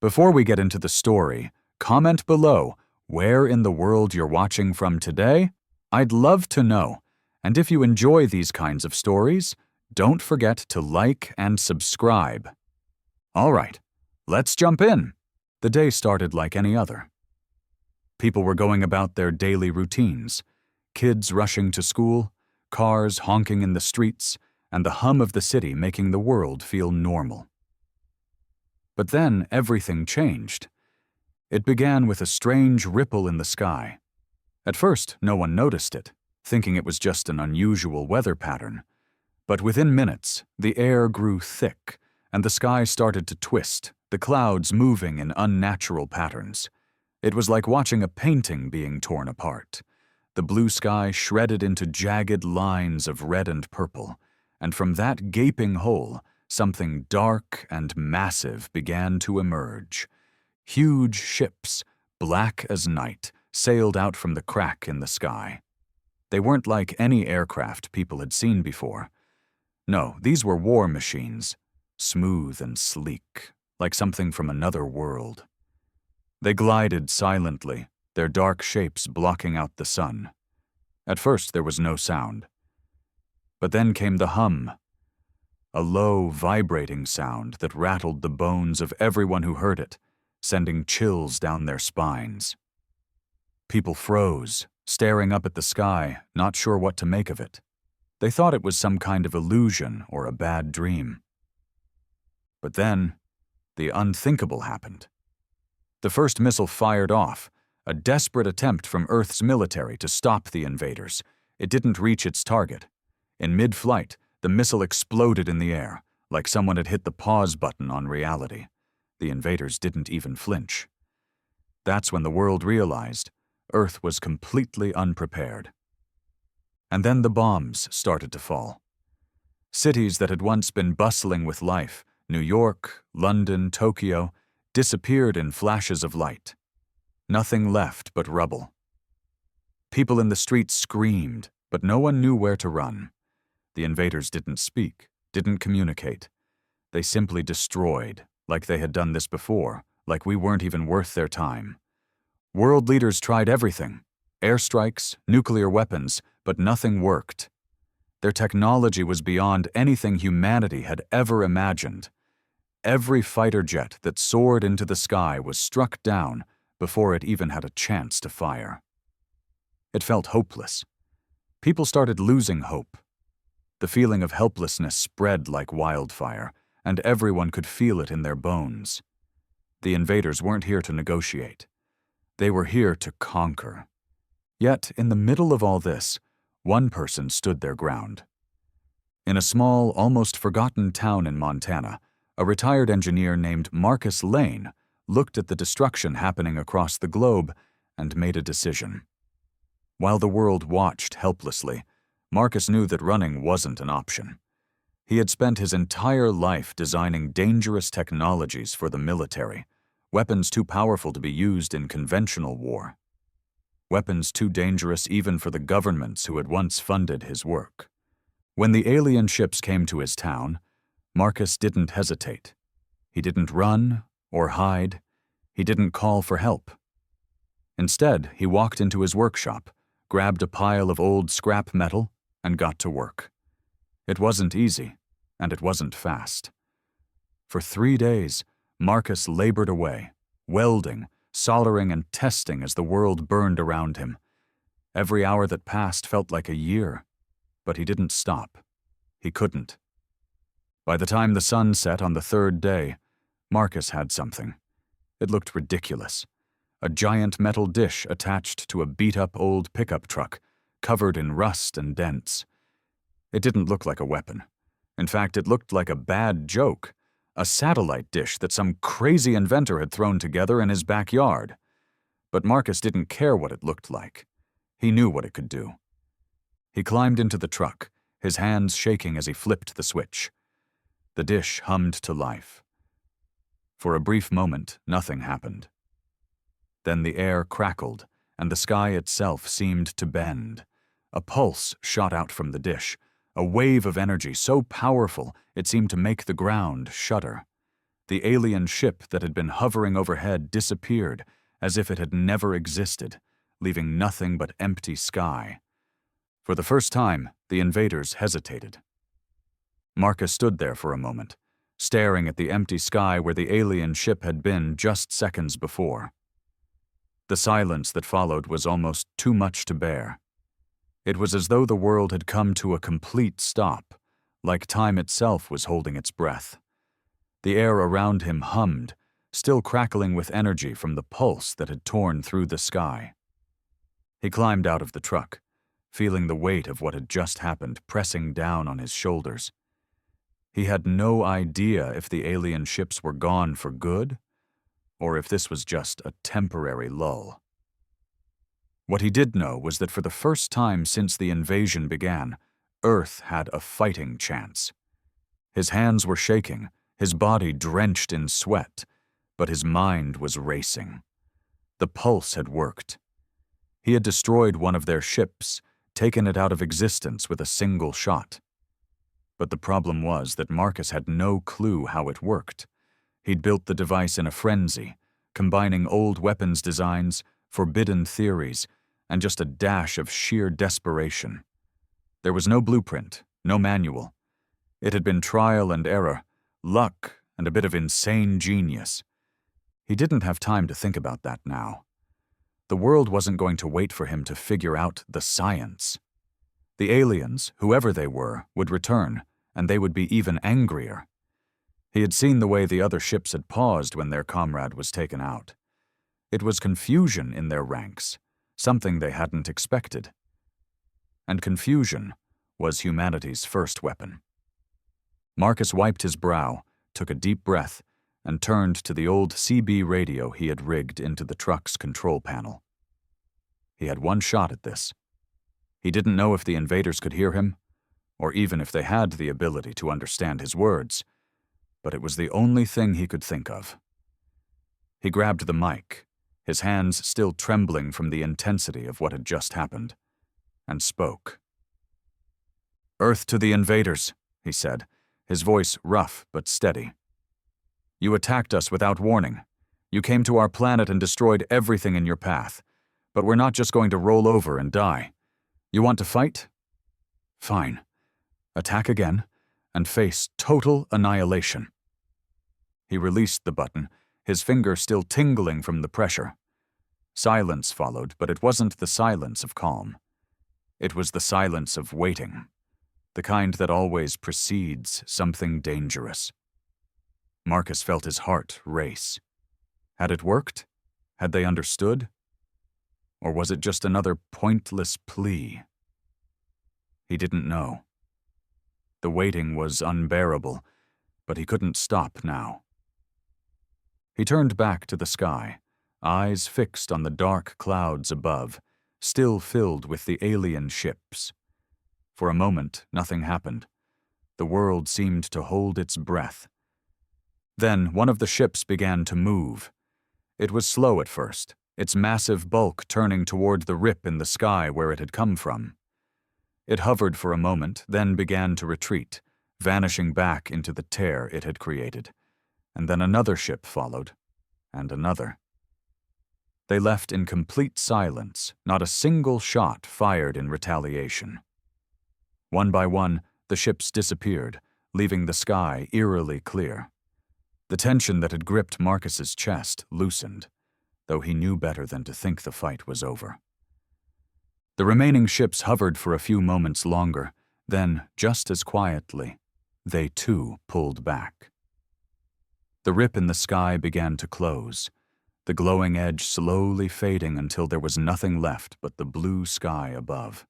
Before we get into the story, comment below where in the world you're watching from today. I'd love to know. And if you enjoy these kinds of stories, don't forget to like and subscribe. All right, let's jump in. The day started like any other. People were going about their daily routines, kids rushing to school, cars honking in the streets, and the hum of the city making the world feel normal. But then everything changed. It began with a strange ripple in the sky. At first, no one noticed it, thinking it was just an unusual weather pattern. But within minutes, the air grew thick, and the sky started to twist, the clouds moving in unnatural patterns. It was like watching a painting being torn apart. The blue sky shredded into jagged lines of red and purple, and from that gaping hole, something dark and massive began to emerge. Huge ships, black as night, sailed out from the crack in the sky. They weren't like any aircraft people had seen before. No, these were war machines, smooth and sleek, like something from another world. They glided silently, their dark shapes blocking out the sun. At first there was no sound. But then came the hum, a low, vibrating sound that rattled the bones of everyone who heard it, sending chills down their spines. People froze, staring up at the sky, not sure what to make of it. They thought it was some kind of illusion or a bad dream. But then, the unthinkable happened. The first missile fired off, a desperate attempt from Earth's military to stop the invaders. It didn't reach its target. In mid-flight, the missile exploded in the air, like someone had hit the pause button on reality. The invaders didn't even flinch. That's when the world realized Earth was completely unprepared. And then the bombs started to fall. Cities that had once been bustling with life, New York, London, Tokyo, disappeared in flashes of light. Nothing left but rubble. People in the streets screamed, but no one knew where to run. The invaders didn't speak, didn't communicate. They simply destroyed, like they had done this before, like we weren't even worth their time. World leaders tried everything, airstrikes, nuclear weapons, but nothing worked. Their technology was beyond anything humanity had ever imagined. Every fighter jet that soared into the sky was struck down before it even had a chance to fire. It felt hopeless. People started losing hope. The feeling of helplessness spread like wildfire, and everyone could feel it in their bones. The invaders weren't here to negotiate. They were here to conquer. Yet, in the middle of all this, one person stood their ground. In a small, almost forgotten town in Montana, a retired engineer named Marcus Lane looked at the destruction happening across the globe and made a decision. While the world watched helplessly, Marcus knew that running wasn't an option. He had spent his entire life designing dangerous technologies for the military, weapons too powerful to be used in conventional war. Weapons too dangerous even for the governments who had once funded his work. When the alien ships came to his town, Marcus didn't hesitate. He didn't run or hide. He didn't call for help. Instead, he walked into his workshop, grabbed a pile of old scrap metal, and got to work. It wasn't easy, and it wasn't fast. For 3 days, Marcus labored away, welding, soldering, and testing as the world burned around him. Every hour that passed felt like a year, but he didn't stop. He couldn't. By the time the sun set on the 3rd day, Marcus had something. It looked ridiculous. A giant metal dish attached to a beat-up old pickup truck, covered in rust and dents. It didn't look like a weapon. In fact, it looked like a bad joke, a satellite dish that some crazy inventor had thrown together in his backyard. But Marcus didn't care what it looked like. He knew what it could do. He climbed into the truck, his hands shaking as he flipped the switch. The dish hummed to life. For a brief moment, nothing happened. Then the air crackled, and the sky itself seemed to bend. A pulse shot out from the dish, a wave of energy so powerful it seemed to make the ground shudder. The alien ship that had been hovering overhead disappeared as if it had never existed, leaving nothing but empty sky. For the first time, the invaders hesitated. Marcus stood there for a moment, staring at the empty sky where the alien ship had been just seconds before. The silence that followed was almost too much to bear. It was as though the world had come to a complete stop, like time itself was holding its breath. The air around him hummed, still crackling with energy from the pulse that had torn through the sky. He climbed out of the truck, feeling the weight of what had just happened pressing down on his shoulders. He had no idea if the alien ships were gone for good, or if this was just a temporary lull. What he did know was that for the first time since the invasion began, Earth had a fighting chance. His hands were shaking, his body drenched in sweat, but his mind was racing. The pulse had worked. He had destroyed one of their ships, taken it out of existence with a single shot. But the problem was that Marcus had no clue how it worked. He'd built the device in a frenzy, combining old weapons designs, forbidden theories, and just a dash of sheer desperation. There was no blueprint, no manual. It had been trial and error, luck, and a bit of insane genius. He didn't have time to think about that now. The world wasn't going to wait for him to figure out the science. The aliens, whoever they were, would return, and they would be even angrier. He had seen the way the other ships had paused when their comrade was taken out. It was confusion in their ranks, something they hadn't expected. And confusion was humanity's first weapon. Marcus wiped his brow, took a deep breath, and turned to the old CB radio he had rigged into the truck's control panel. He had one shot at this. He didn't know if the invaders could hear him, or even if they had the ability to understand his words, but it was the only thing he could think of. He grabbed the mic, his hands still trembling from the intensity of what had just happened, and spoke. "Earth to the invaders," he said, his voice rough but steady. "You attacked us without warning. You came to our planet and destroyed everything in your path. But we're not just going to roll over and die. You want to fight? Fine. Attack again, and face total annihilation." He released the button, his finger still tingling from the pressure. Silence followed, but it wasn't the silence of calm. It was the silence of waiting, the kind that always precedes something dangerous. Marcus felt his heart race. Had it worked? Had they understood? Or was it just another pointless plea? He didn't know. The waiting was unbearable, but he couldn't stop now. He turned back to the sky, eyes fixed on the dark clouds above, still filled with the alien ships. For a moment, nothing happened. The world seemed to hold its breath. Then one of the ships began to move. It was slow at first, its massive bulk turning toward the rip in the sky where it had come from. It hovered for a moment, then began to retreat, vanishing back into the tear it had created. And then another ship followed, and another. They left in complete silence, not a single shot fired in retaliation. One by one, the ships disappeared, leaving the sky eerily clear. The tension that had gripped Marcus's chest loosened, though he knew better than to think the fight was over. The remaining ships hovered for a few moments longer, then, just as quietly, they too pulled back. The rip in the sky began to close, the glowing edge slowly fading until there was nothing left but the blue sky above.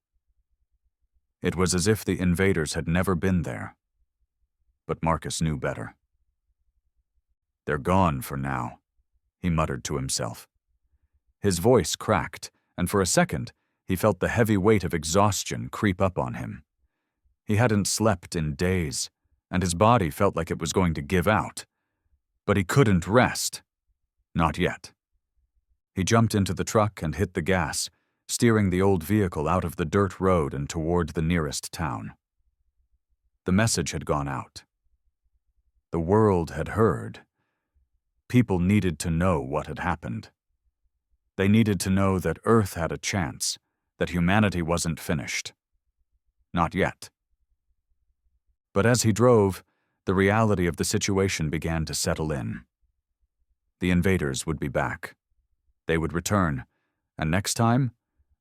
It was as if the invaders had never been there. But Marcus knew better. "They're gone for now," he muttered to himself. His voice cracked, and for a second, he felt the heavy weight of exhaustion creep up on him. He hadn't slept in days, and his body felt like it was going to give out. But he couldn't rest. Not yet. He jumped into the truck and hit the gas, steering the old vehicle out of the dirt road and toward the nearest town. The message had gone out. The world had heard, People needed to know what had happened. They needed to know that Earth had a chance, that humanity wasn't finished. Not yet. But as he drove, the reality of the situation began to settle in. The invaders would be back. They would return, and next time,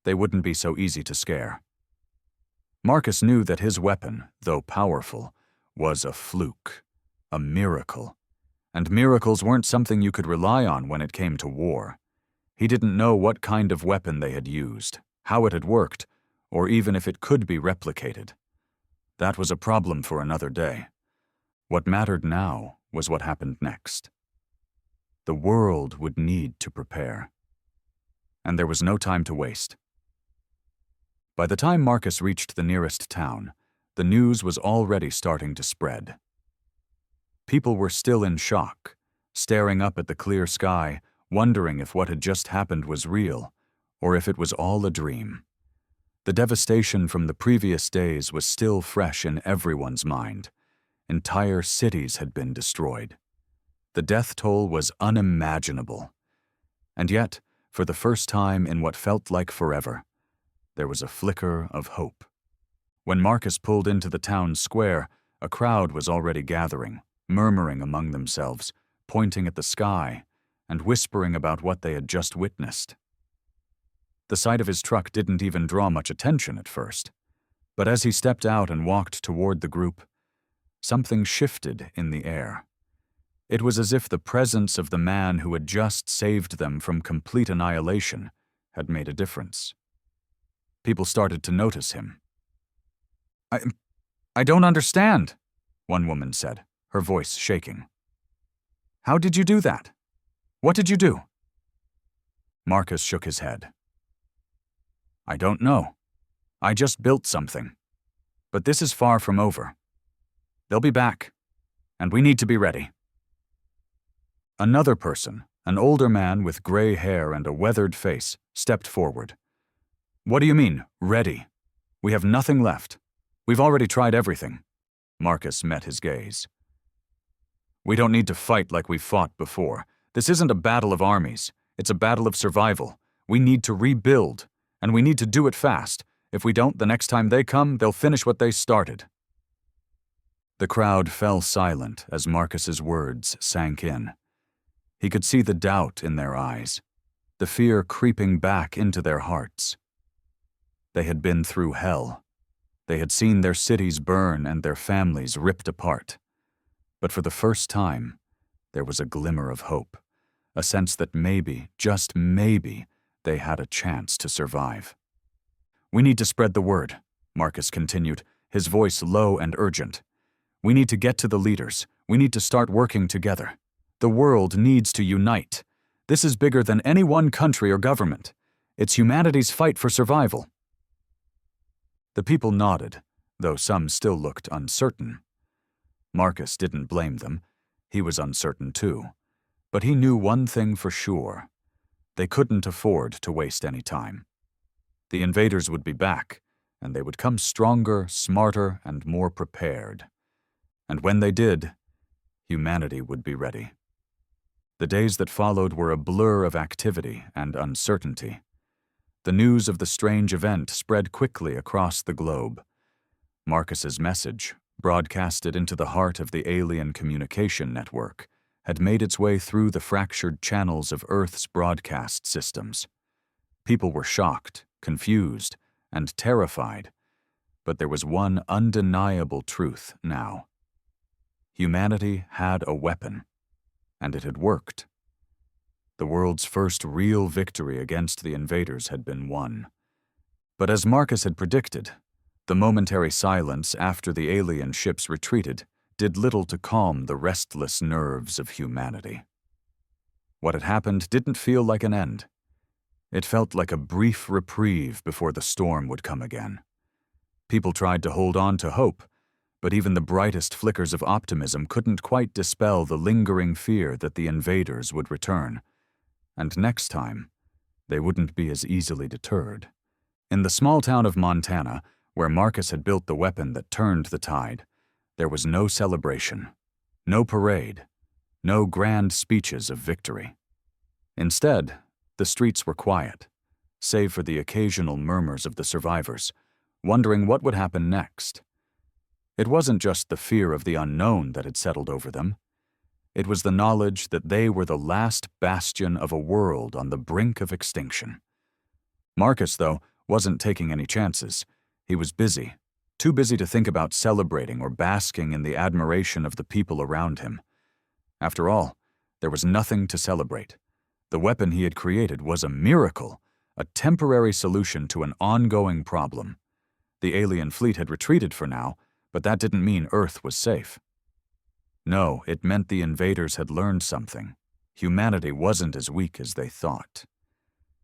they wouldn't be so easy to scare. Marcus knew that his weapon, though powerful, was a fluke, a miracle. And miracles weren't something you could rely on when it came to war. He didn't know what kind of weapon they had used, how it had worked, or even if it could be replicated. That was a problem for another day. What mattered now was what happened next. The world would need to prepare. And there was no time to waste. By the time Marcus reached the nearest town, the news was already starting to spread. People were still in shock, staring up at the clear sky, wondering if what had just happened was real, or if it was all a dream. The devastation from the previous days was still fresh in everyone's mind. Entire cities had been destroyed. The death toll was unimaginable. And yet, for the first time in what felt like forever, there was a flicker of hope. When Marcus pulled into the town square, a crowd was already gathering, murmuring among themselves, pointing at the sky, and whispering about what they had just witnessed. The sight of his truck didn't even draw much attention at first, but as he stepped out and walked toward the group, something shifted in the air. It was as if the presence of the man who had just saved them from complete annihilation had made a difference. People started to notice him. I don't understand, one woman said, her voice shaking. How did you do that? What did you do? Marcus shook his head. I don't know. I just built something. But this is far from over. They'll be back, and we need to be ready. Another person, an older man with gray hair and a weathered face, stepped forward. What do you mean, ready? We have nothing left. We've already tried everything. Marcus met his gaze. We don't need to fight like we've fought before. This isn't a battle of armies. It's a battle of survival. We need to rebuild, and we need to do it fast. If we don't, the next time they come, they'll finish what they started. The crowd fell silent as Marcus's words sank in. He could see the doubt in their eyes, the fear creeping back into their hearts. They had been through hell. They had seen their cities burn and their families ripped apart. But for the first time, there was a glimmer of hope, a sense that maybe, just maybe, they had a chance to survive. We need to spread the word, Marcus continued, his voice low and urgent. We need to get to the leaders. We need to start working together. The world needs to unite. This is bigger than any one country or government. It's humanity's fight for survival. The people nodded, though some still looked uncertain. Marcus didn't blame them. He was uncertain too. But he knew one thing for sure. They couldn't afford to waste any time. The invaders would be back, and they would come stronger, smarter, and more prepared. And when they did, humanity would be ready. The days that followed were a blur of activity and uncertainty. The news of the strange event spread quickly across the globe. Marcus's message, broadcasted into the heart of the alien communication network, had made its way through the fractured channels of Earth's broadcast systems. People were shocked, confused, and terrified, but there was one undeniable truth now. Humanity had a weapon, and it had worked. The world's first real victory against the invaders had been won. But as Marcus had predicted, the momentary silence after the alien ships retreated did little to calm the restless nerves of humanity. What had happened didn't feel like an end. It felt like a brief reprieve before the storm would come again. People tried to hold on to hope, but even the brightest flickers of optimism couldn't quite dispel the lingering fear that the invaders would return. And next time, they wouldn't be as easily deterred. In the small town of Montana, where Marcus had built the weapon that turned the tide, there was no celebration, no parade, no grand speeches of victory. Instead, the streets were quiet, save for the occasional murmurs of the survivors, wondering what would happen next. It wasn't just the fear of the unknown that had settled over them. It was the knowledge that they were the last bastion of a world on the brink of extinction. Marcus, though, wasn't taking any chances. He was busy, too busy to think about celebrating or basking in the admiration of the people around him. After all, there was nothing to celebrate. The weapon he had created was a miracle, a temporary solution to an ongoing problem. The alien fleet had retreated for now, but that didn't mean Earth was safe. No, it meant the invaders had learned something. Humanity wasn't as weak as they thought.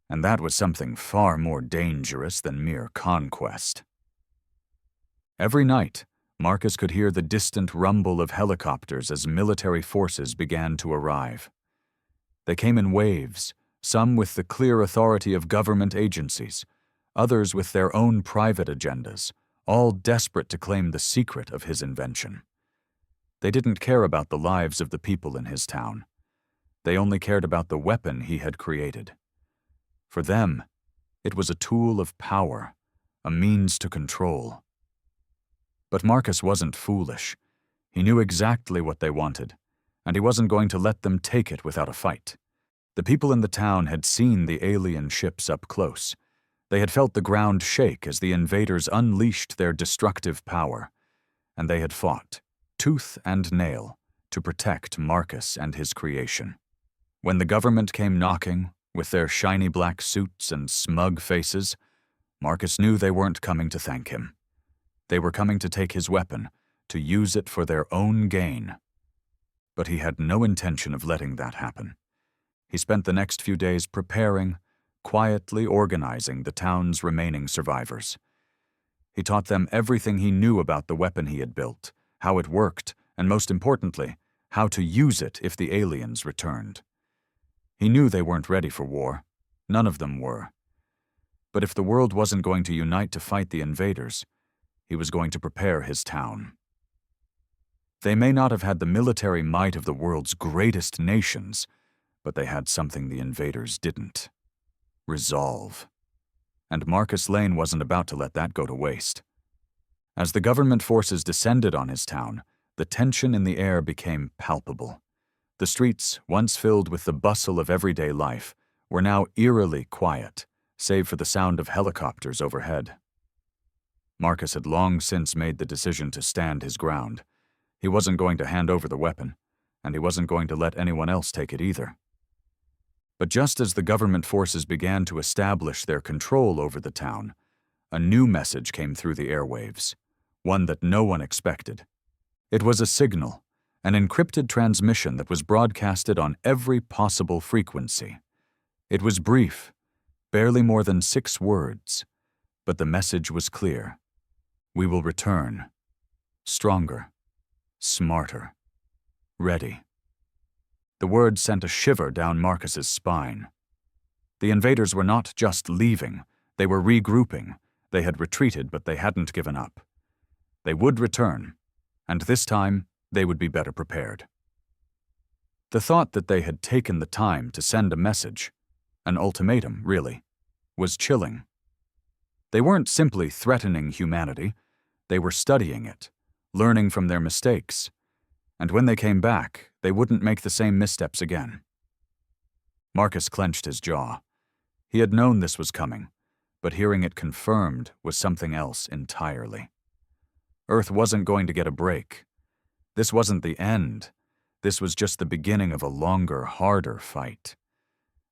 And that was something far more dangerous than mere conquest. Every night, Marcus could hear the distant rumble of helicopters as military forces began to arrive. They came in waves, some with the clear authority of government agencies, others with their own private agendas, all desperate to claim the secret of his invention. They didn't care about the lives of the people in his town. They only cared about the weapon he had created. For them, it was a tool of power, a means to control. But Marcus wasn't foolish. He knew exactly what they wanted, and he wasn't going to let them take it without a fight. The people in the town had seen the alien ships up close. They had felt the ground shake as the invaders unleashed their destructive power, and they had fought, tooth and nail, to protect Marcus and his creation. When the government came knocking, with their shiny black suits and smug faces, Marcus knew they weren't coming to thank him. They were coming to take his weapon, to use it for their own gain. But he had no intention of letting that happen. He spent the next few days preparing, quietly organizing the town's remaining survivors. He taught them everything he knew about the weapon he had built, how it worked, and most importantly, how to use it if the aliens returned. He knew they weren't ready for war. None of them were. But if the world wasn't going to unite to fight the invaders, he was going to prepare his town. They may not have had the military might of the world's greatest nations, but they had something the invaders didn't: resolve. And Marcus Lane wasn't about to let that go to waste. As the government forces descended on his town, the tension in the air became palpable. The streets, once filled with the bustle of everyday life, were now eerily quiet, save for the sound of helicopters overhead. Marcus had long since made the decision to stand his ground. He wasn't going to hand over the weapon, and he wasn't going to let anyone else take it either. But just as the government forces began to establish their control over the town, a new message came through the airwaves, one that no one expected. It was a signal, an encrypted transmission that was broadcasted on every possible frequency. It was brief, barely more than 6 words, but the message was clear. We will return, stronger, smarter, ready. The words sent a shiver down Marcus's spine. The invaders were not just leaving, they were regrouping. They had retreated, but they hadn't given up. They would return, and this time they would be better prepared. The thought that they had taken the time to send a message, an ultimatum, really, was chilling. They weren't simply threatening humanity, they were studying it, learning from their mistakes, and when they came back, they wouldn't make the same missteps again. Marcus clenched his jaw. He had known this was coming, but hearing it confirmed was something else entirely. Earth wasn't going to get a break. This wasn't the end. This was just the beginning of a longer, harder fight.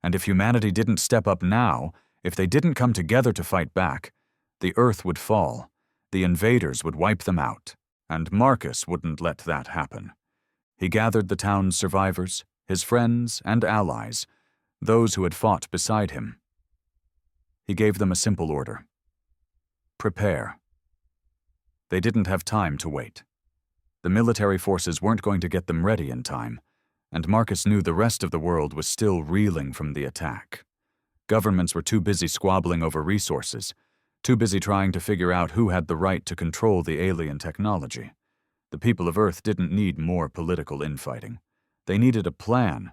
And if humanity didn't step up now, if they didn't come together to fight back, the Earth would fall, the invaders would wipe them out, and Marcus wouldn't let that happen. He gathered the town's survivors, his friends and allies, those who had fought beside him. He gave them a simple order: prepare. They didn't have time to wait. The military forces weren't going to get them ready in time, and Marcus knew the rest of the world was still reeling from the attack. Governments were too busy squabbling over resources, too busy trying to figure out who had the right to control the alien technology. The people of Earth didn't need more political infighting. They needed a plan,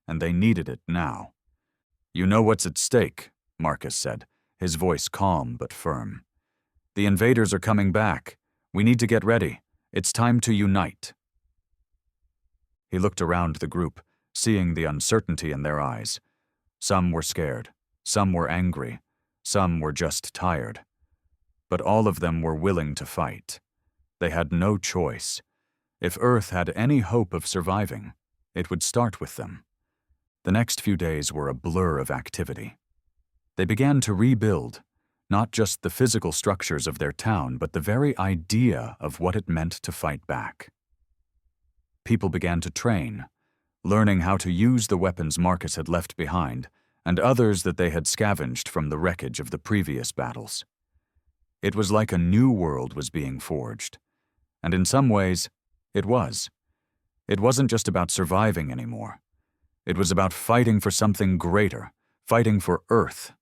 and they needed it now. "You know what's at stake," Marcus said, his voice calm but firm. "The invaders are coming back. We need to get ready. It's time to unite." He looked around the group, seeing the uncertainty in their eyes. Some were scared, some were angry, some were just tired. But all of them were willing to fight. They had no choice. If Earth had any hope of surviving, it would start with them. The next few days were a blur of activity. They began to rebuild, not just the physical structures of their town, but the very idea of what it meant to fight back. People began to train, learning how to use the weapons Marcus had left behind and others that they had scavenged from the wreckage of the previous battles. It was like a new world was being forged, and in some ways, it was. It wasn't just about surviving anymore. It was about fighting for something greater, fighting for Earth.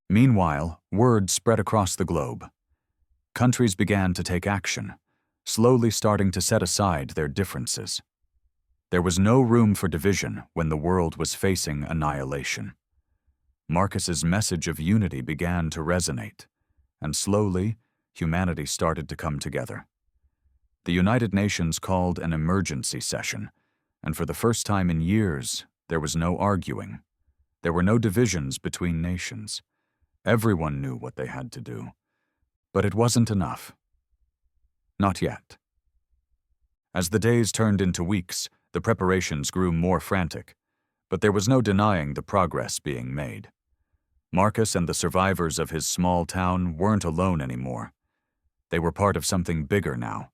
Meanwhile, word spread across the globe. Countries began to take action, slowly starting to set aside their differences. There was no room for division when the world was facing annihilation. Marcus's message of unity began to resonate, and slowly, humanity started to come together. The United Nations called an emergency session, and for the first time in years, there was no arguing. There were no divisions between nations. Everyone knew what they had to do. But it wasn't enough. Not yet. As the days turned into weeks, the preparations grew more frantic, but there was no denying the progress being made. Marcus and the survivors of his small town weren't alone anymore. They were part of something bigger now.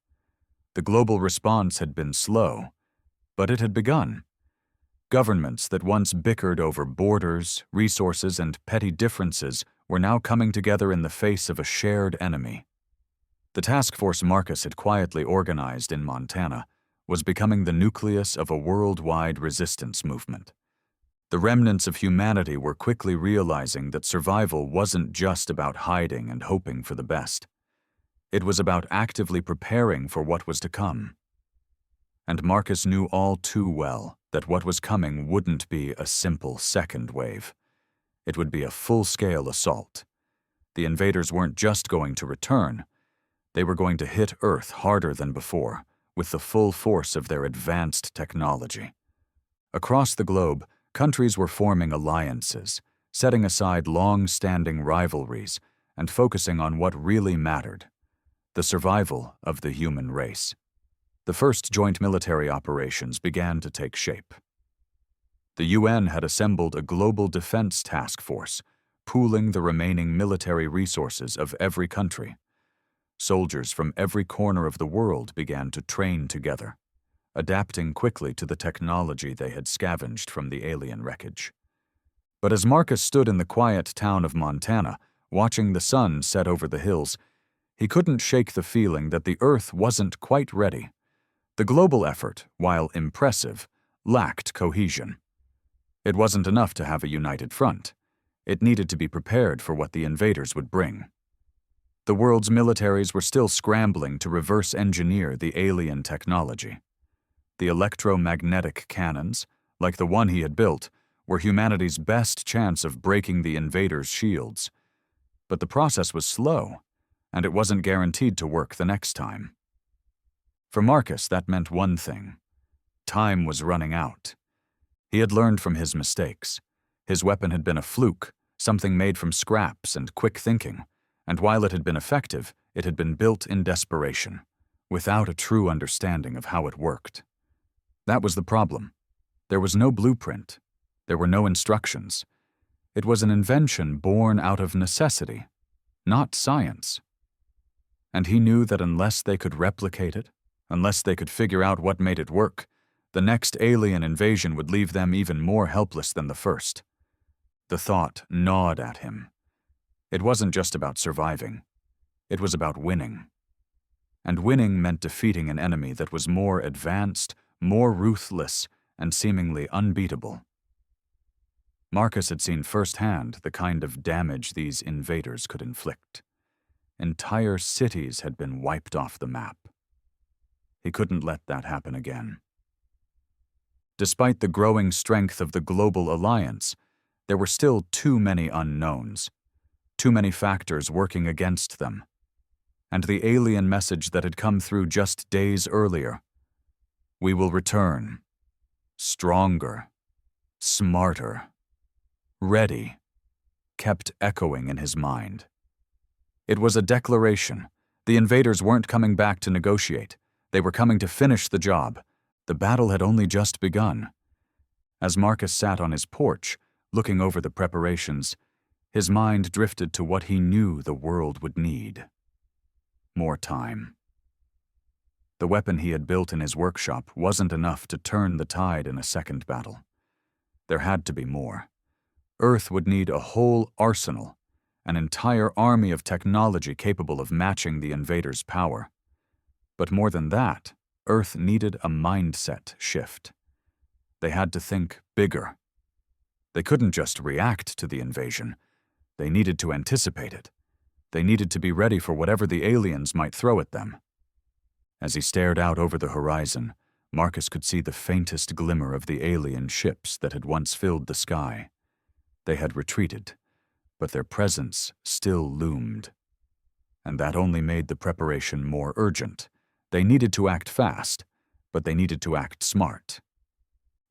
The global response had been slow, but it had begun. Governments that once bickered over borders, resources, and petty differences were now coming together in the face of a shared enemy. The task force Marcus had quietly organized in Montana was becoming the nucleus of a worldwide resistance movement. The remnants of humanity were quickly realizing that survival wasn't just about hiding and hoping for the best. It was about actively preparing for what was to come. And Marcus knew all too well that what was coming wouldn't be a simple second wave. It would be a full-scale assault. The invaders weren't just going to return. They were going to hit Earth harder than before, with the full force of their advanced technology. Across the globe, countries were forming alliances, setting aside long-standing rivalries, and focusing on what really mattered: the survival of the human race. The first joint military operations began to take shape. The UN had assembled a global defense task force, pooling the remaining military resources of every country. Soldiers from every corner of the world began to train together, adapting quickly to the technology they had scavenged from the alien wreckage. But as Marcus stood in the quiet town of Montana, watching the sun set over the hills, he couldn't shake the feeling that the Earth wasn't quite ready. The global effort, while impressive, lacked cohesion. It wasn't enough to have a united front. It needed to be prepared for what the invaders would bring. The world's militaries were still scrambling to reverse engineer the alien technology. The electromagnetic cannons, like the one he had built, were humanity's best chance of breaking the invaders' shields. But the process was slow, and it wasn't guaranteed to work the next time. For Marcus, that meant one thing: time was running out. He had learned from his mistakes. His weapon had been a fluke, something made from scraps and quick thinking, and while it had been effective, it had been built in desperation, without a true understanding of how it worked. That was the problem. There was no blueprint. There were no instructions. It was an invention born out of necessity, not science. And he knew that unless they could replicate it, unless they could figure out what made it work, the next alien invasion would leave them even more helpless than the first. The thought gnawed at him. It wasn't just about surviving. It was about winning. And winning meant defeating an enemy that was more advanced, more ruthless, and seemingly unbeatable. Marcus had seen firsthand the kind of damage these invaders could inflict. Entire cities had been wiped off the map. He couldn't let that happen again. Despite the growing strength of the global alliance, there were still too many unknowns, too many factors working against them. And the alien message that had come through just days earlier, "We will return, stronger, smarter, ready," kept echoing in his mind. It was a declaration. The invaders weren't coming back to negotiate. They were coming to finish the job. The battle had only just begun. As Marcus sat on his porch, looking over the preparations, his mind drifted to what he knew the world would need. More time. The weapon he had built in his workshop wasn't enough to turn the tide in a second battle. There had to be more. Earth would need a whole arsenal, an entire army of technology capable of matching the invaders' power. But more than that, Earth needed a mindset shift. They had to think bigger. They couldn't just react to the invasion. They needed to anticipate it. They needed to be ready for whatever the aliens might throw at them. As he stared out over the horizon, Marcus could see the faintest glimmer of the alien ships that had once filled the sky. They had retreated, but their presence still loomed. And that only made the preparation more urgent. They needed to act fast, but they needed to act smart.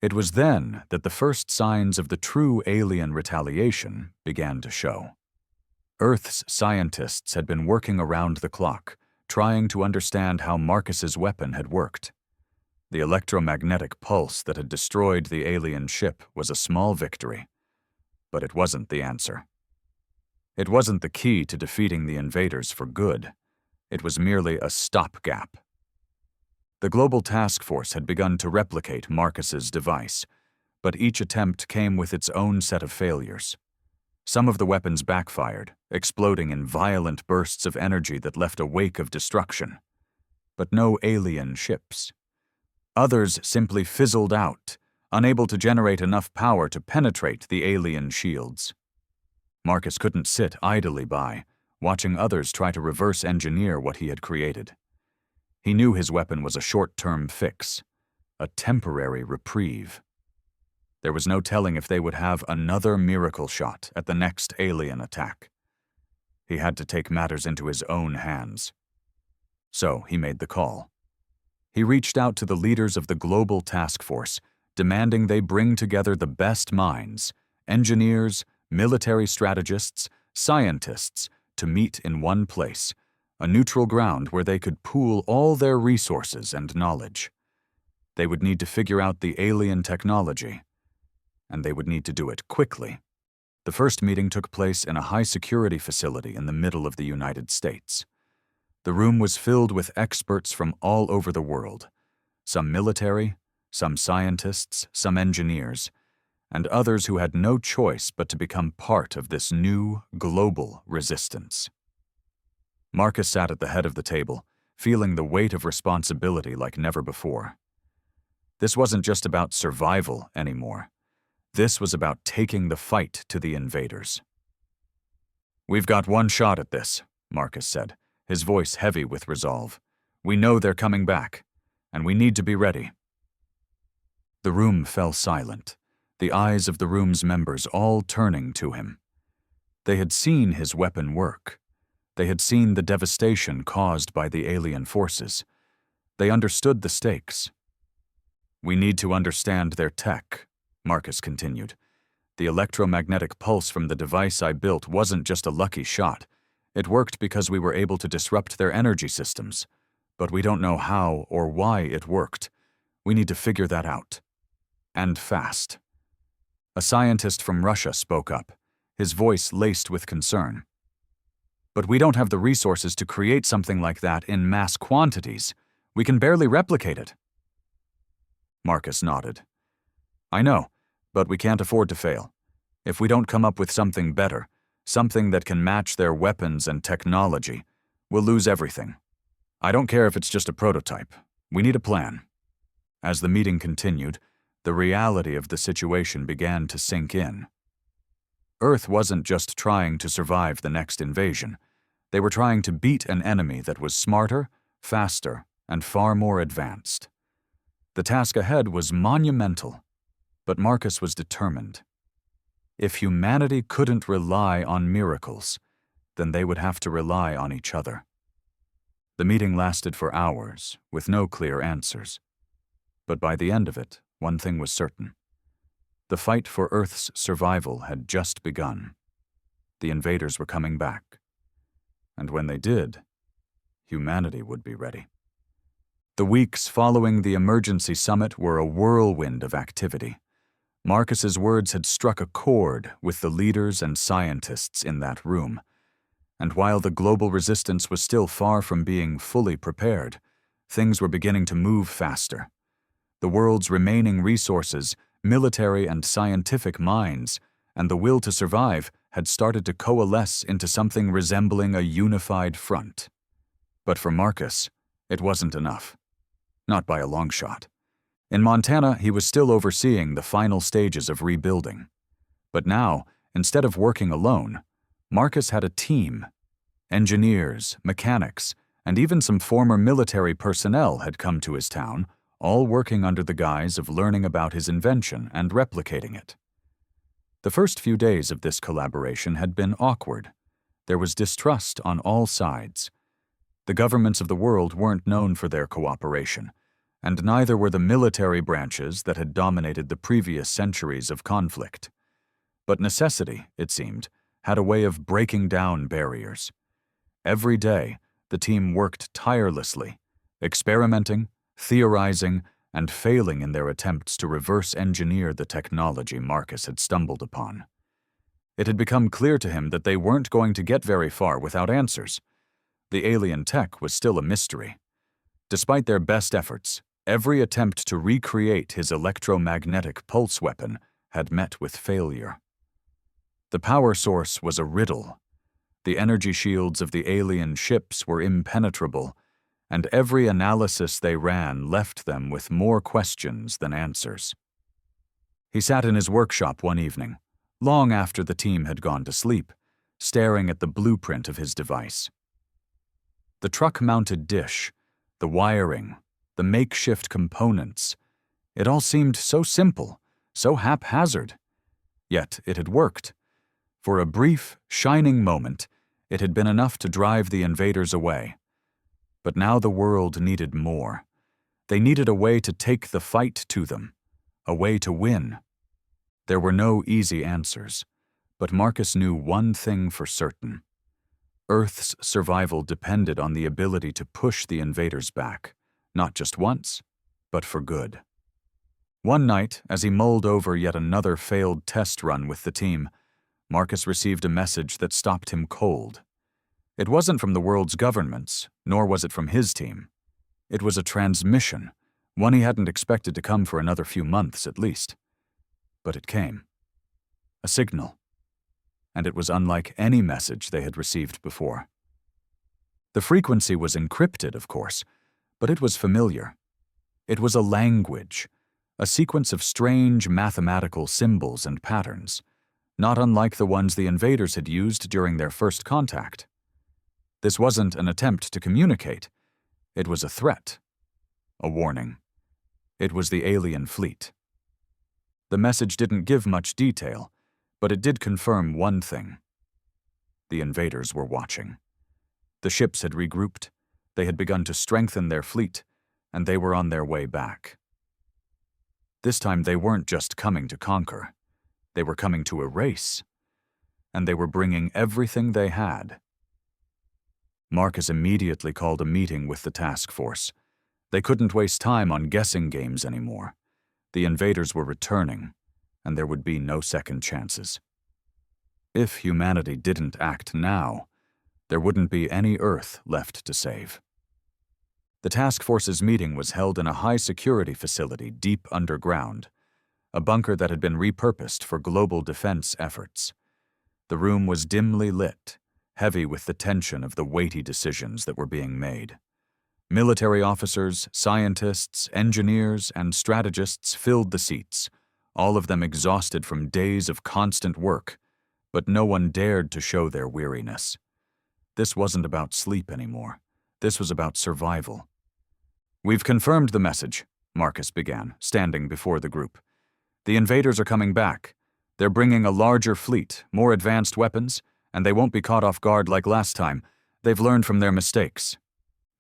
It was then that the first signs of the true alien retaliation began to show. Earth's scientists had been working around the clock, trying to understand how Marcus's weapon had worked. The electromagnetic pulse that had destroyed the alien ship was a small victory, but it wasn't the answer. It wasn't the key to defeating the invaders for good. It was merely a stopgap. The global task force had begun to replicate Marcus's device, but each attempt came with its own set of failures. Some of the weapons backfired, exploding in violent bursts of energy that left a wake of destruction. But no alien ships. Others simply fizzled out, unable to generate enough power to penetrate the alien shields. Marcus couldn't sit idly by, watching others try to reverse engineer what he had created. He knew his weapon was a short-term fix, a temporary reprieve. There was no telling if they would have another miracle shot at the next alien attack. He had to take matters into his own hands. So he made the call. He reached out to the leaders of the global task force, demanding they bring together the best minds, engineers, military strategists, scientists, to meet in one place, a neutral ground where they could pool all their resources and knowledge. They would need to figure out the alien technology, and they would need to do it quickly. The first meeting took place in a high-security facility in the middle of the United States. The room was filled with experts from all over the world, some military, some scientists, some engineers, and others who had no choice but to become part of this new, global resistance. Marcus sat at the head of the table, feeling the weight of responsibility like never before. This wasn't just about survival anymore. This was about taking the fight to the invaders. "We've got one shot at this," Marcus said, his voice heavy with resolve. "We know they're coming back, and we need to be ready." The room fell silent, the eyes of the room's members all turning to him. They had seen his weapon work. They had seen the devastation caused by the alien forces. They understood the stakes. "We need to understand their tech," Marcus continued. "The electromagnetic pulse from the device I built wasn't just a lucky shot. It worked because we were able to disrupt their energy systems. But we don't know how or why it worked. We need to figure that out. And fast." A scientist from Russia spoke up, his voice laced with concern. "But we don't have the resources to create something like that in mass quantities. We can barely replicate it." Marcus nodded. "I know, but we can't afford to fail. If we don't come up with something better, something that can match their weapons and technology, we'll lose everything. I don't care if it's just a prototype. We need a plan." As the meeting continued, the reality of the situation began to sink in. Earth wasn't just trying to survive the next invasion. They were trying to beat an enemy that was smarter, faster, and far more advanced. The task ahead was monumental, but Marcus was determined. If humanity couldn't rely on miracles, then they would have to rely on each other. The meeting lasted for hours, with no clear answers. But by the end of it, one thing was certain. The fight for Earth's survival had just begun. The invaders were coming back. And when they did, humanity would be ready. The weeks following the emergency summit were a whirlwind of activity. Marcus's words had struck a chord with the leaders and scientists in that room. And while the global resistance was still far from being fully prepared, things were beginning to move faster. The world's remaining resources, military and scientific minds, and the will to survive had started to coalesce into something resembling a unified front. But for Marcus, it wasn't enough. Not by a long shot. In Montana, he was still overseeing the final stages of rebuilding. But now, instead of working alone, Marcus had a team. Engineers, mechanics, and even some former military personnel had come to his town, all working under the guise of learning about his invention and replicating it. The first few days of this collaboration had been awkward. There was distrust on all sides. The governments of the world weren't known for their cooperation, and neither were the military branches that had dominated the previous centuries of conflict. But necessity, it seemed, had a way of breaking down barriers. Every day, the team worked tirelessly, experimenting, theorizing, and failing in their attempts to reverse engineer the technology Marcus had stumbled upon. It had become clear to him that they weren't going to get very far without answers. The alien tech was still a mystery. Despite their best efforts, every attempt to recreate his electromagnetic pulse weapon had met with failure. The power source was a riddle. The energy shields of the alien ships were impenetrable, and every analysis they ran left them with more questions than answers. He sat in his workshop one evening, long after the team had gone to sleep, staring at the blueprint of his device. The truck-mounted dish, the wiring, the makeshift components, it all seemed so simple, so haphazard. Yet it had worked. For a brief, shining moment, it had been enough to drive the invaders away. But now the world needed more. They needed a way to take the fight to them, a way to win. There were no easy answers, but Marcus knew one thing for certain. Earth's survival depended on the ability to push the invaders back, not just once, but for good. One night, as he mulled over yet another failed test run with the team, Marcus received a message that stopped him cold. It wasn't from the world's governments, nor was it from his team. It was a transmission, one he hadn't expected to come for another few months at least. But it came. A signal. And it was unlike any message they had received before. The frequency was encrypted, of course, but it was familiar. It was a language, a sequence of strange mathematical symbols and patterns, not unlike the ones the invaders had used during their first contact. This wasn't an attempt to communicate. It was a threat, a warning. It was the alien fleet. The message didn't give much detail, but it did confirm one thing. The invaders were watching. The ships had regrouped, they had begun to strengthen their fleet, and they were on their way back. This time they weren't just coming to conquer. They were coming to erase, and they were bringing everything they had. Marcus immediately called a meeting with the task force. They couldn't waste time on guessing games anymore. The invaders were returning, and there would be no second chances. If humanity didn't act now, there wouldn't be any Earth left to save. The task force's meeting was held in a high-security facility deep underground, a bunker that had been repurposed for global defense efforts. The room was dimly lit, heavy with the tension of the weighty decisions that were being made. Military officers, scientists, engineers, and strategists filled the seats, all of them exhausted from days of constant work, but no one dared to show their weariness. This wasn't about sleep anymore. This was about survival. "We've confirmed the message," Marcus began, standing before the group. "The invaders are coming back. They're bringing a larger fleet, more advanced weapons, and they won't be caught off guard like last time. They've learned from their mistakes."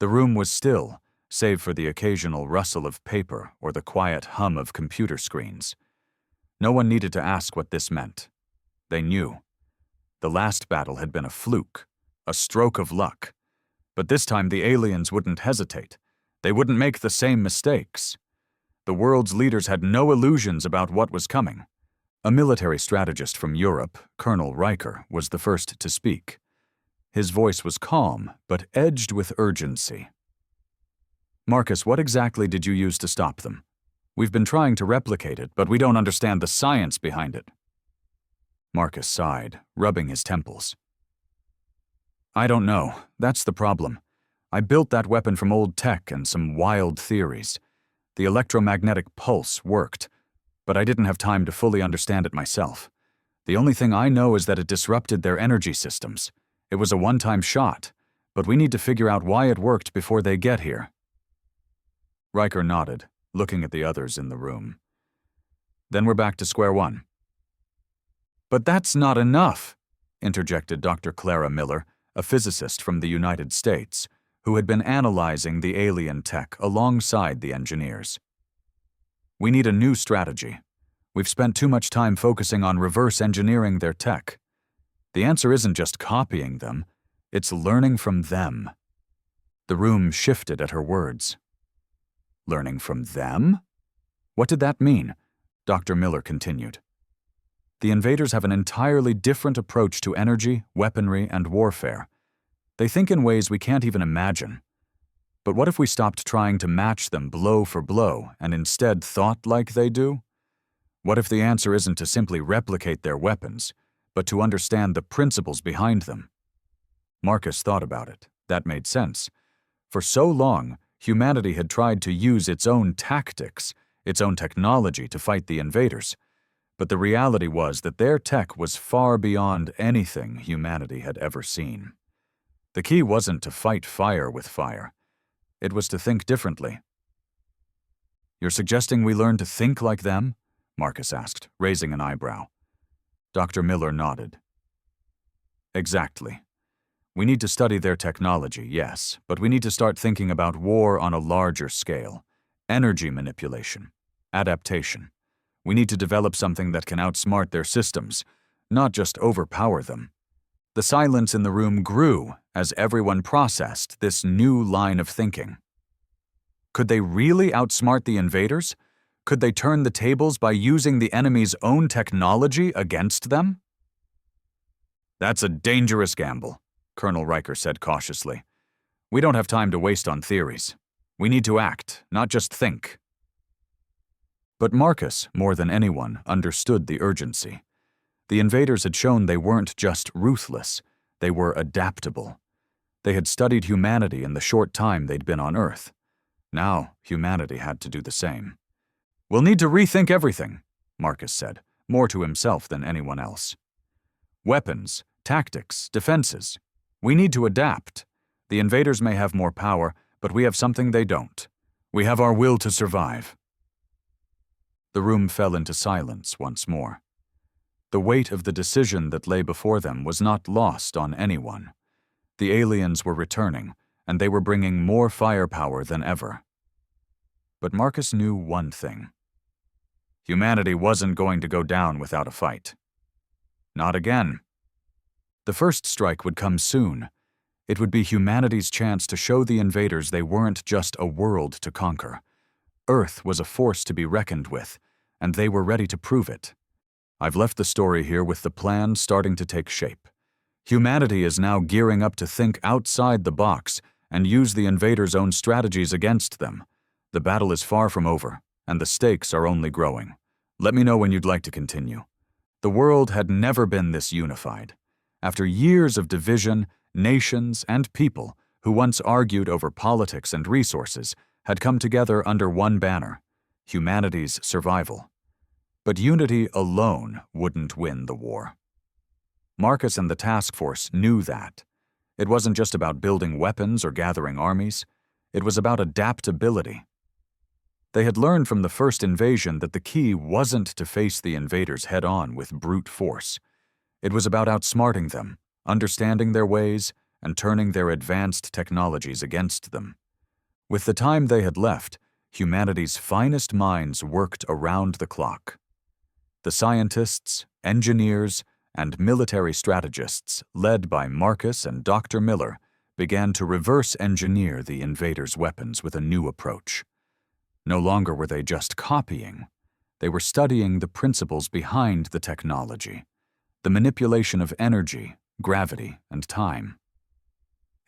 The room was still, save for the occasional rustle of paper or the quiet hum of computer screens. No one needed to ask what this meant. They knew. The last battle had been a fluke, a stroke of luck. But this time the aliens wouldn't hesitate. They wouldn't make the same mistakes. The world's leaders had no illusions about what was coming. A military strategist from Europe, Colonel Riker, was the first to speak. His voice was calm, but edged with urgency. "Marcus, what exactly did you use to stop them? We've been trying to replicate it, but we don't understand the science behind it." Marcus sighed, rubbing his temples. "I don't know. That's the problem. I built that weapon from old tech and some wild theories. The electromagnetic pulse worked, but I didn't have time to fully understand it myself. The only thing I know is that it disrupted their energy systems. It was a one-time shot, but we need to figure out why it worked before they get here." Riker nodded, looking at the others in the room. "Then we're back to square one." "But that's not enough," interjected Dr. Clara Miller, a physicist from the United States, who had been analyzing the alien tech alongside the engineers. "We need a new strategy. We've spent too much time focusing on reverse engineering their tech. The answer isn't just copying them, it's learning from them." The room shifted at her words. "Learning from them?" What did that mean? Dr. Miller continued. "The invaders have an entirely different approach to energy, weaponry, and warfare. They think in ways we can't even imagine. But what if we stopped trying to match them blow for blow and instead thought like they do? What if the answer isn't to simply replicate their weapons, but to understand the principles behind them?" Marcus thought about it. That made sense. For so long, humanity had tried to use its own tactics, its own technology to fight the invaders. But the reality was that their tech was far beyond anything humanity had ever seen. The key wasn't to fight fire with fire. It was to think differently. "You're suggesting we learn to think like them?" Marcus asked, raising an eyebrow. Dr. Miller nodded. "Exactly. We need to study their technology, yes, but we need to start thinking about war on a larger scale. Energy manipulation. Adaptation. We need to develop something that can outsmart their systems, not just overpower them." The silence in the room grew as everyone processed this new line of thinking. Could they really outsmart the invaders? Could they turn the tables by using the enemy's own technology against them? "That's a dangerous gamble," Colonel Riker said cautiously. "We don't have time to waste on theories. We need to act, not just think." But Marcus, more than anyone, understood the urgency. The invaders had shown they weren't just ruthless, they were adaptable. They had studied humanity in the short time they'd been on Earth. Now, humanity had to do the same. "We'll need to rethink everything," Marcus said, more to himself than anyone else. "Weapons, tactics, defenses. We need to adapt. The invaders may have more power, but we have something they don't. We have our will to survive." The room fell into silence once more. The weight of the decision that lay before them was not lost on anyone. The aliens were returning, and they were bringing more firepower than ever. But Marcus knew one thing. Humanity wasn't going to go down without a fight. Not again. The first strike would come soon. It would be humanity's chance to show the invaders they weren't just a world to conquer. Earth was a force to be reckoned with, and they were ready to prove it. I've left the story here with the plan starting to take shape. Humanity is now gearing up to think outside the box and use the invaders' own strategies against them. The battle is far from over, and the stakes are only growing. Let me know when you'd like to continue. The world had never been this unified. After years of division, nations and people who once argued over politics and resources had come together under one banner: humanity's survival. But unity alone wouldn't win the war. Marcus and the task force knew that. It wasn't just about building weapons or gathering armies. It was about adaptability. They had learned from the first invasion that the key wasn't to face the invaders head-on with brute force. It was about outsmarting them, understanding their ways, and turning their advanced technologies against them. With the time they had left, humanity's finest minds worked around the clock. The scientists, engineers, and military strategists, led by Marcus and Dr. Miller, began to reverse engineer the invaders' weapons with a new approach. No longer were they just copying. They were studying the principles behind the technology, the manipulation of energy, gravity, and time.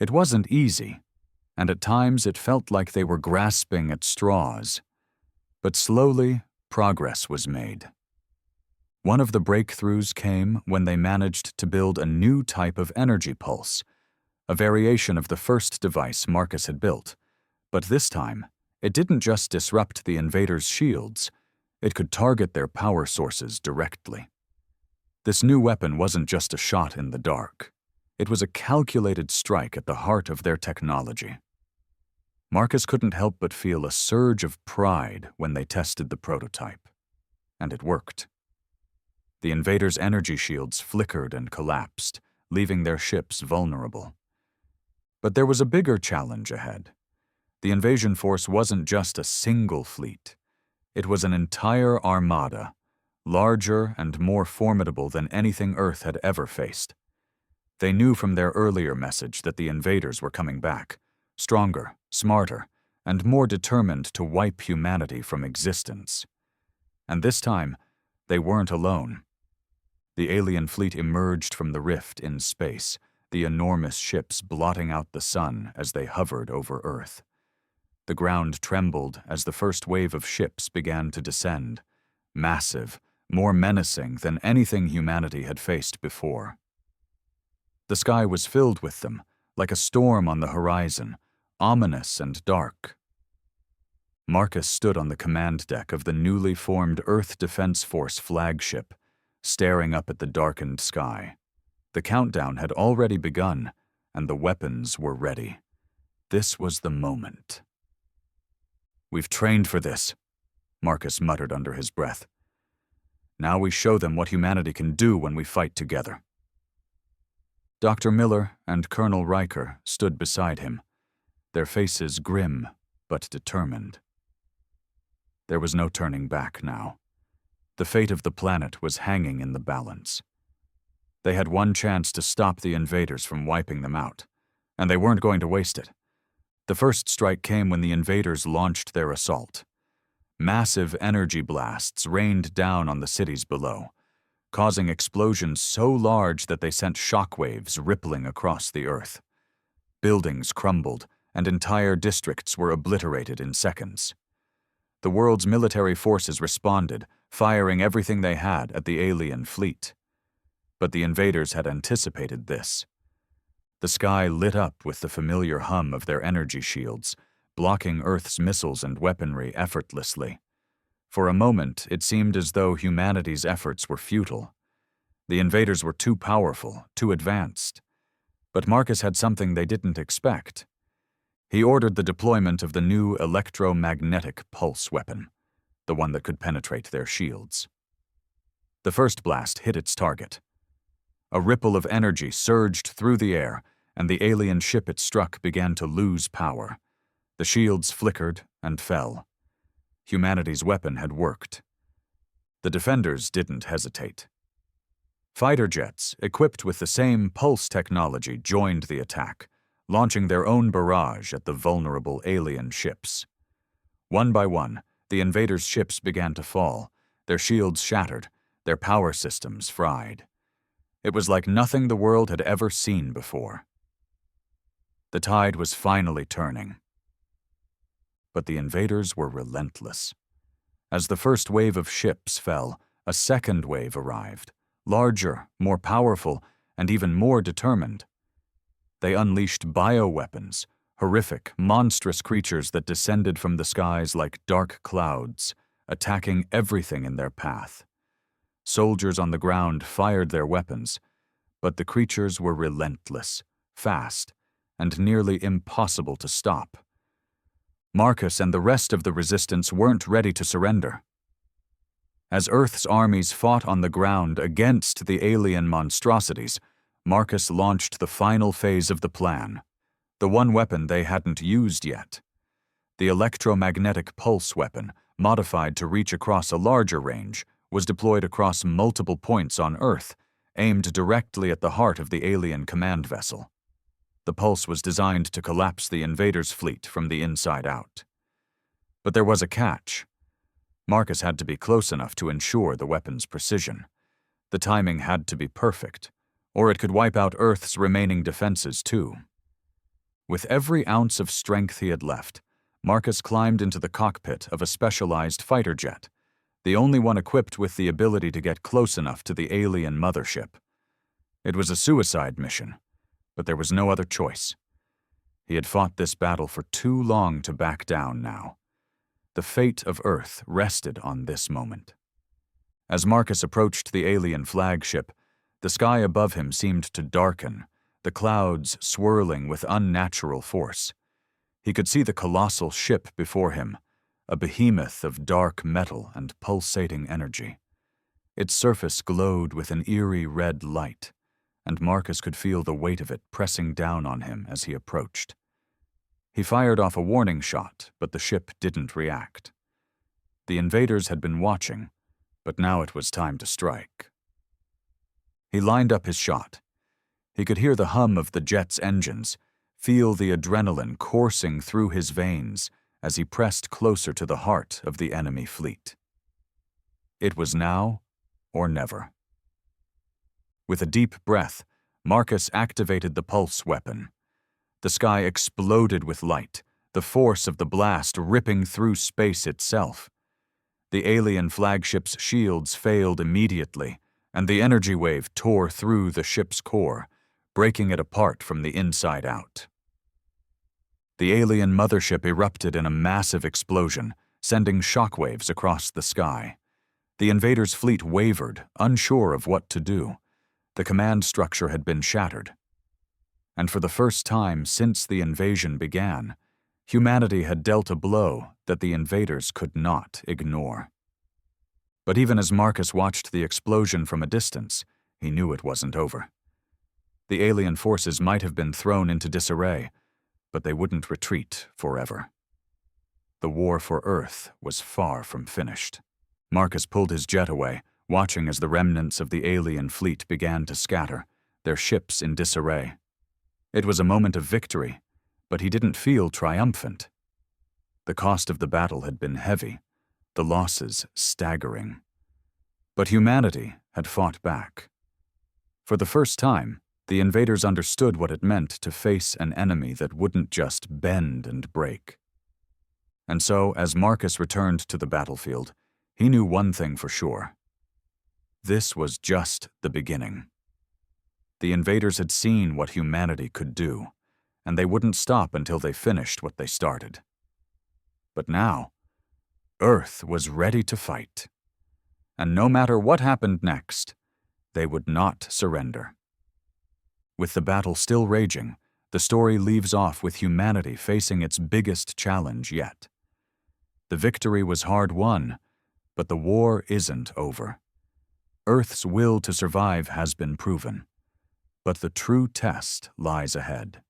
It wasn't easy, and at times it felt like they were grasping at straws. But slowly, progress was made. One of the breakthroughs came when they managed to build a new type of energy pulse, a variation of the first device Marcus had built. But this time, it didn't just disrupt the invaders' shields, it could target their power sources directly. This new weapon wasn't just a shot in the dark. It was a calculated strike at the heart of their technology. Marcus couldn't help but feel a surge of pride when they tested the prototype. And it worked. The invaders' energy shields flickered and collapsed, leaving their ships vulnerable. But there was a bigger challenge ahead. The invasion force wasn't just a single fleet. It was an entire armada, larger and more formidable than anything Earth had ever faced. They knew from their earlier message that the invaders were coming back, stronger, smarter, and more determined to wipe humanity from existence. And this time, they weren't alone. The alien fleet emerged from the rift in space, the enormous ships blotting out the sun as they hovered over Earth. The ground trembled as the first wave of ships began to descend, massive, more menacing than anything humanity had faced before. The sky was filled with them, like a storm on the horizon, ominous and dark. Marcus stood on the command deck of the newly formed Earth Defense Force flagship, staring up at the darkened sky. The countdown had already begun, and the weapons were ready. This was the moment. "We've trained for this," Marcus muttered under his breath. "Now we show them what humanity can do when we fight together." Dr. Miller and Colonel Riker stood beside him, their faces grim but determined. There was no turning back now. The fate of the planet was hanging in the balance. They had one chance to stop the invaders from wiping them out, and they weren't going to waste it. The first strike came when the invaders launched their assault. Massive energy blasts rained down on the cities below, causing explosions so large that they sent shockwaves rippling across the Earth. Buildings crumbled, and entire districts were obliterated in seconds. The world's military forces responded, firing everything they had at the alien fleet. But the invaders had anticipated this. The sky lit up with the familiar hum of their energy shields, blocking Earth's missiles and weaponry effortlessly. For a moment, it seemed as though humanity's efforts were futile. The invaders were too powerful, too advanced. But Marcus had something they didn't expect. He ordered the deployment of the new electromagnetic pulse weapon, the one that could penetrate their shields. The first blast hit its target. A ripple of energy surged through the air, and the alien ship it struck began to lose power. The shields flickered and fell. Humanity's weapon had worked. The defenders didn't hesitate. Fighter jets, equipped with the same pulse technology, joined the attack, launching their own barrage at the vulnerable alien ships. One by one, the invaders' ships began to fall, their shields shattered, their power systems fried. It was like nothing the world had ever seen before. The tide was finally turning. But the invaders were relentless. As the first wave of ships fell, a second wave arrived, larger, more powerful, and even more determined. They unleashed bioweapons, horrific, monstrous creatures that descended from the skies like dark clouds, attacking everything in their path. Soldiers on the ground fired their weapons, but the creatures were relentless, fast, and nearly impossible to stop. Marcus and the rest of the resistance weren't ready to surrender. As Earth's armies fought on the ground against the alien monstrosities, Marcus launched the final phase of the plan, the one weapon they hadn't used yet. The electromagnetic pulse weapon, modified to reach across a larger range, was deployed across multiple points on Earth, aimed directly at the heart of the alien command vessel. The pulse was designed to collapse the invaders' fleet from the inside out. But there was a catch. Marcus had to be close enough to ensure the weapon's precision. The timing had to be perfect, or it could wipe out Earth's remaining defenses too. With every ounce of strength he had left, Marcus climbed into the cockpit of a specialized fighter jet, the only one equipped with the ability to get close enough to the alien mothership. It was a suicide mission, but there was no other choice. He had fought this battle for too long to back down now. The fate of Earth rested on this moment. As Marcus approached the alien flagship, the sky above him seemed to darken, the clouds swirling with unnatural force. He could see the colossal ship before him, a behemoth of dark metal and pulsating energy. Its surface glowed with an eerie red light, and Marcus could feel the weight of it pressing down on him as he approached. He fired off a warning shot, but the ship didn't react. The invaders had been watching, but now it was time to strike. He lined up his shot. He could hear the hum of the jet's engines, feel the adrenaline coursing through his veins as he pressed closer to the heart of the enemy fleet. It was now or never. With a deep breath, Marcus activated the pulse weapon. The sky exploded with light, the force of the blast ripping through space itself. The alien flagship's shields failed immediately, and the energy wave tore through the ship's core, breaking it apart from the inside out. The alien mothership erupted in a massive explosion, sending shockwaves across the sky. The invaders' fleet wavered, unsure of what to do. The command structure had been shattered. And for the first time since the invasion began, humanity had dealt a blow that the invaders could not ignore. But even as Marcus watched the explosion from a distance, he knew it wasn't over. The alien forces might have been thrown into disarray, but they wouldn't retreat forever. The war for Earth was far from finished. Marcus pulled his jet away, watching as the remnants of the alien fleet began to scatter, their ships in disarray. It was a moment of victory, but he didn't feel triumphant. The cost of the battle had been heavy, the losses staggering. But humanity had fought back. For the first time, the invaders understood what it meant to face an enemy that wouldn't just bend and break. And so, as Marcus returned to the battlefield, he knew one thing for sure. This was just the beginning. The invaders had seen what humanity could do, and they wouldn't stop until they finished what they started. But now, Earth was ready to fight. And no matter what happened next, they would not surrender. With the battle still raging, the story leaves off with humanity facing its biggest challenge yet. The victory was hard won, but the war isn't over. Earth's will to survive has been proven, but the true test lies ahead.